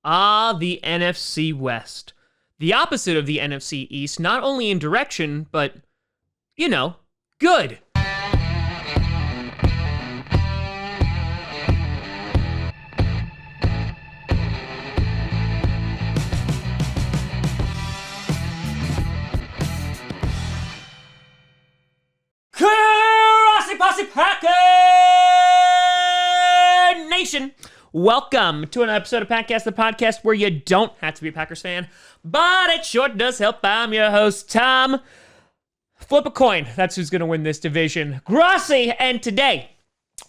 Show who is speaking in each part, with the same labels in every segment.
Speaker 1: The NFC West. The opposite of the NFC East, not only in direction, but, good. Grossi Posse Packer Nation! Welcome to an episode of Packcast, the podcast where you don't have to be a Packers fan, but it sure does help. I'm your host, Tom. Flip a coin. That's who's going to win this division. Grossi! And today,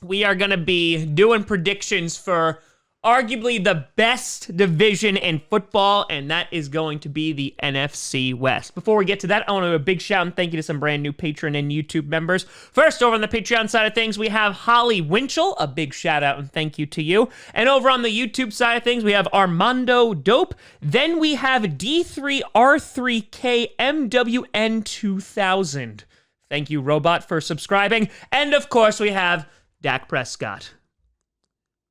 Speaker 1: we are going to be doing predictions for arguably the best division in football, and that is going to be the NFC West. Before we get to that, I want to do a big shout and thank you to some brand new Patreon and YouTube members. First, over on the Patreon side of things, we have Holly Winchell. A big shout out and thank you to you. And over on the YouTube side of things, we have Armando Dope. Then we have D3R3KMWN2000. Thank you, Robot, for subscribing. And of course, we have Dak Prescott.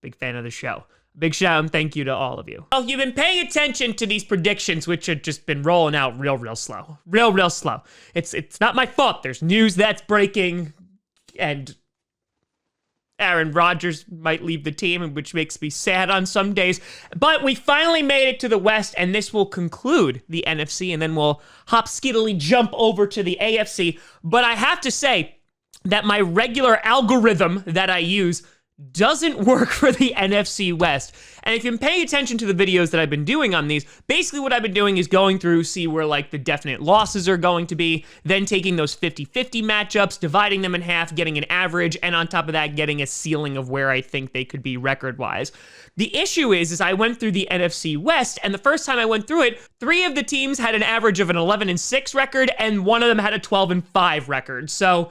Speaker 1: Big fan of the show. Big shout and thank you to all of you. Well, you've been paying attention to these predictions, which have just been rolling out real slow. Real slow. It's not my fault. There's news that's breaking, and Aaron Rodgers might leave the team, which makes me sad on some days. But we finally made it to the West, and this will conclude the NFC, and then we'll hop-skiddily jump over to the AFC. But I have to say that my regular algorithm that I use doesn't work for the NFC West. And if you've been paying attention to the videos that I've been doing on these, basically what I've been doing is going through, see where like the definite losses are going to be, then taking those 50-50 matchups, dividing them in half, getting an average, and on top of that, getting a ceiling of where I think they could be record-wise. The issue is I went through the NFC West, and the first time I went through it, 3 of the teams had an average of an 11-6 record, and 1 of them had a 12-5 record. So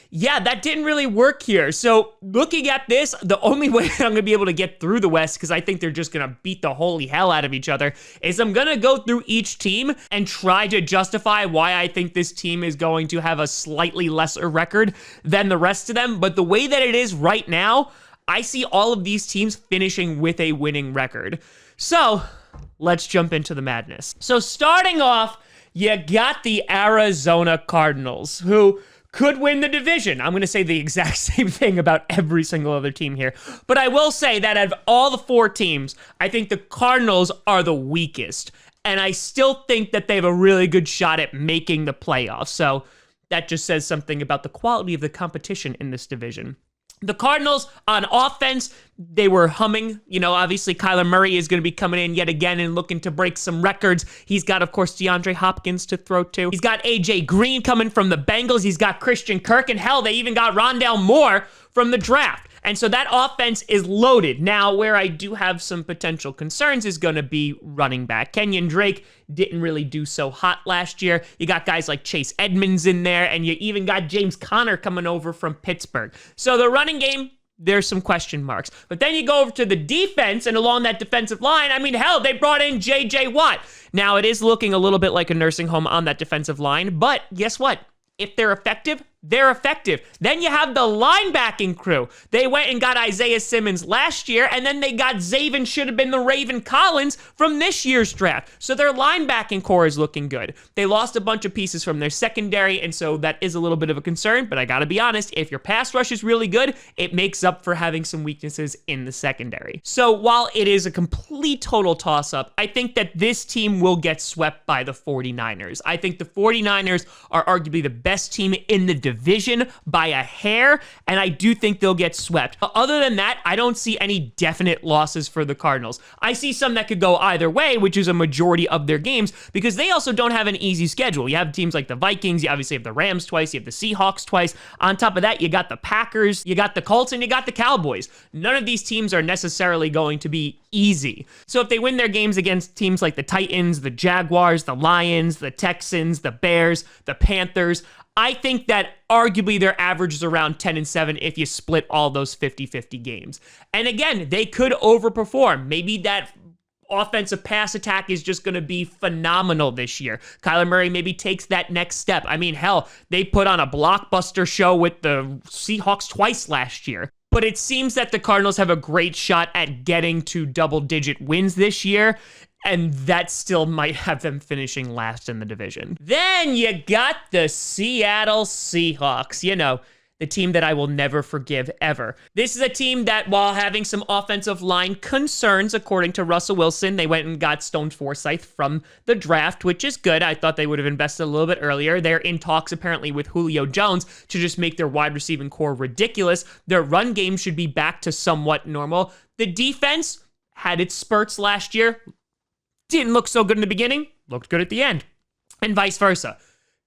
Speaker 1: yeah, that didn't really work here. So looking at this, the only way I'm going to be able to get through the West, because I think they're just going to beat the holy hell out of each other, is I'm going to go through each team and try to justify why I think this team is going to have a slightly lesser record than the rest of them. But the way that it is right now, I see all of these teams finishing with a winning record. So let's jump into the madness. So starting off, you got the Arizona Cardinals, who could win the division. I'm going to say the exact same thing about every single other team here. But I will say that out of all the 4 teams, I think the Cardinals are the weakest. And I still think that they have a really good shot at making the playoffs. So that just says something about the quality of the competition in this division. The Cardinals, on offense, they were humming. Obviously, Kyler Murray is going to be coming in yet again and looking to break some records. He's got, of course, DeAndre Hopkins to throw to. He's got A.J. Green coming from the Bengals. He's got Christian Kirk. And hell, they even got Rondale Moore from the draft. And so that offense is loaded. Now, where I do have some potential concerns is going to be running back. Kenyon Drake didn't really do so hot last year. You got guys like Chase Edmonds in there, and you even got James Conner coming over from Pittsburgh. So the running game, there's some question marks. But then you go over to the defense, and along that defensive line, I mean, hell, they brought in J.J. Watt. Now, it is looking a little bit like a nursing home on that defensive line, but guess what? If they're effective, they're effective. Then you have the linebacking crew. They went and got Isaiah Simmons last year, and then they got Zaven, should have been the Raven Collins, from this year's draft. So their linebacking core is looking good. They lost a bunch of pieces from their secondary, and so that is a little bit of a concern, but I gotta be honest, if your pass rush is really good, it makes up for having some weaknesses in the secondary. So while it is a complete total toss-up, I think that this team will get swept by the 49ers. I think the 49ers are arguably the best team in the division by a hair, and I do think they'll get swept. Other than that, I don't see any definite losses for the Cardinals. I see some that could go either way, which is a majority of their games, because they also don't have an easy schedule. You have teams like the Vikings, you obviously have the Rams twice, you have the Seahawks twice. On top of that, you got the Packers, you got the Colts, and you got the Cowboys. None of these teams are necessarily going to be easy. So if they win their games against teams like the Titans, the Jaguars, the Lions, the Texans, the Bears, the Panthers, I think that arguably their average is around 10-7 if you split all those 50-50 games. And again, they could overperform. Maybe that offensive pass attack is just going to be phenomenal this year. Kyler Murray maybe takes that next step. I mean, hell, they put on a blockbuster show with the Seahawks twice last year. but it seems that the Cardinals have a great shot at getting to double-digit wins this year, and that still might have them finishing last in the division. Then you got the Seattle Seahawks. You know, the team that I will never forgive ever. This is a team that, while having some offensive line concerns, according to Russell Wilson, they went and got Stone Forsythe from the draft, which is good. I thought they would have invested a little bit earlier. They're in talks, apparently, with Julio Jones to just make their wide receiving core ridiculous. Their run game should be back to somewhat normal. The defense had its spurts last year. Didn't look so good in the beginning, looked good at the end, and vice versa.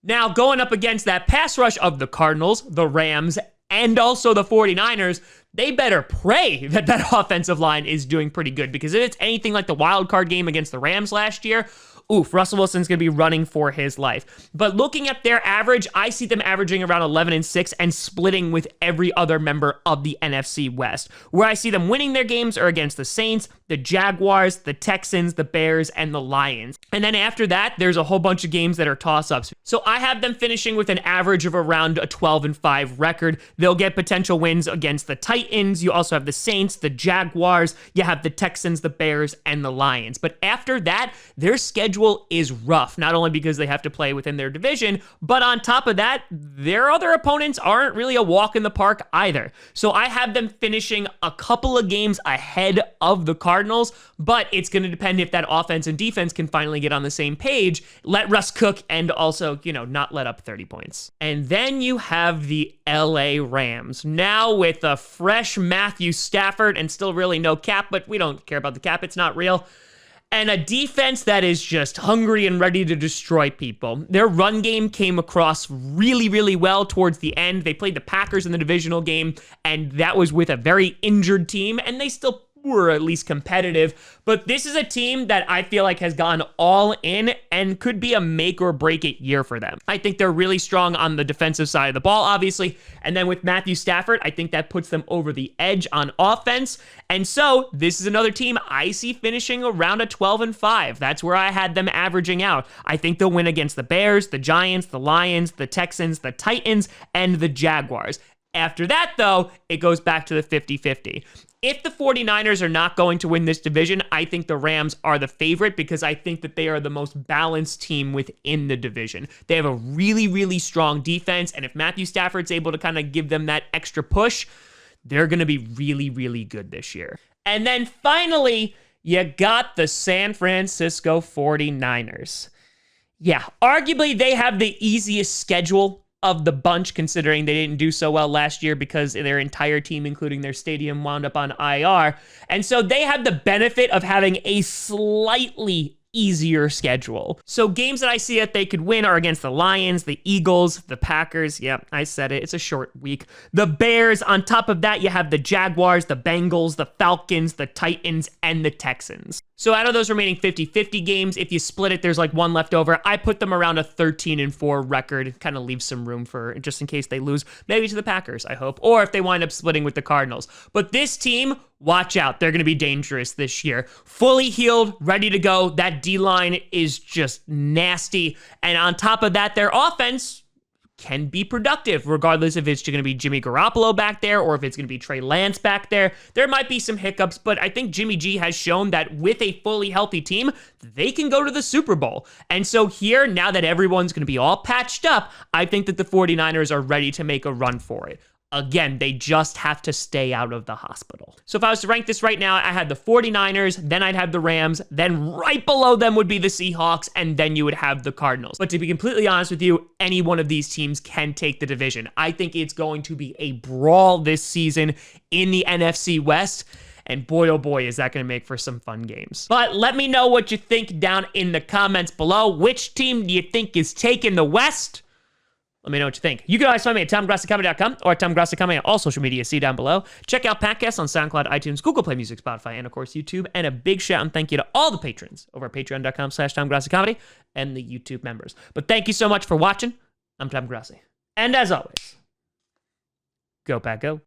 Speaker 1: Now, going up against that pass rush of the Cardinals, the Rams, and also the 49ers, they better pray that that offensive line is doing pretty good, because if it's anything like the wild card game against the Rams last year, oof, Russell Wilson's going to be running for his life. But looking at their average, I see them averaging around 11-6 and splitting with every other member of the NFC West. Where I see them winning their games are against the Saints, the Jaguars, the Texans, the Bears, and the Lions. And then after that, there's a whole bunch of games that are toss-ups. So I have them finishing with an average of around a 12-5 record. They'll get potential wins against the Titans. You also have the Saints, the Jaguars. You have the Texans, the Bears, and the Lions. But after that, their schedule is rough, not only because they have to play within their division, but on top of that, their other opponents aren't really a walk in the park either. So I have them finishing a couple of games ahead of the Cardinals, but it's going to depend if that offense and defense can finally get on the same page, let Russ cook, and also, you know, not let up 30 points. And then you have the LA Rams. Now with a fresh Matthew Stafford and still really no cap, but we don't care about the cap, it's not real. And a defense that is just hungry and ready to destroy people. Their run game came across really, really well towards the end. They played the Packers in the divisional game, and that was with a very injured team, and they still were at least competitive. But this is a team that I feel like has gone all in and could be a make or break it year for them. I think they're really strong on the defensive side of the ball, obviously. And then with Matthew Stafford, I think that puts them over the edge on offense. And so this is another team I see finishing around a 12-5. That's where I had them averaging out. I think they'll win against the Bears, the Giants, the Lions, the Texans, the Titans, and the Jaguars. After that, though, it goes back to the 50-50. If the 49ers are not going to win this division, I think the Rams are the favorite, because I think that they are the most balanced team within the division. They have a really, really strong defense, and if Matthew Stafford's able to kind of give them that extra push, they're going to be really, really good this year. And then finally, you got the San Francisco 49ers. Yeah, arguably they have the easiest schedule of the bunch, considering they didn't do so well last year because their entire team, including their stadium, wound up on IR. And so they have the benefit of having a slightly easier schedule. So games that I see that they could win are against the Lions, the Eagles, the Packers. Yep, I said it. It's a short week. The Bears. On top of that, you have the Jaguars, the Bengals, the Falcons, the Titans, and the Texans. So out of those remaining 50-50 games, if you split it, there's like one left over. I put them around a 13-4 record. It kind of leaves some room for, just in case they lose, maybe to the Packers, I hope, or if they wind up splitting with the Cardinals. But this team, watch out. They're going to be dangerous this year. Fully healed, ready to go. That D-line is just nasty. And on top of that, their offense can be productive, regardless if it's going to be Jimmy Garoppolo back there or if it's going to be Trey Lance back there. There might be some hiccups, but I think Jimmy G has shown that with a fully healthy team, they can go to the Super Bowl. And so here, now that everyone's going to be all patched up, I think that the 49ers are ready to make a run for it. Again, they just have to stay out of the hospital. So if I was to rank this right now, I had the 49ers, then I'd have the Rams, then right below them would be the Seahawks, and then you would have the Cardinals. But to be completely honest with you, any one of these teams can take the division. I think it's going to be a brawl this season in the NFC West. And boy, oh boy, is that going to make for some fun games. But let me know what you think down in the comments below. Which team do you think is taking the West? Let me know what you think. You can always find me at TomGrossiComedy.com or at TomGrossiComedy on all social media. See down below. Check out podcasts on SoundCloud, iTunes, Google Play Music, Spotify, and of course YouTube. And a big shout and thank you to all the patrons over at patreon.com/TomGrossiComedy and the YouTube members. But thank you so much for watching. I'm Tom Grossi. And as always, go Pack Go.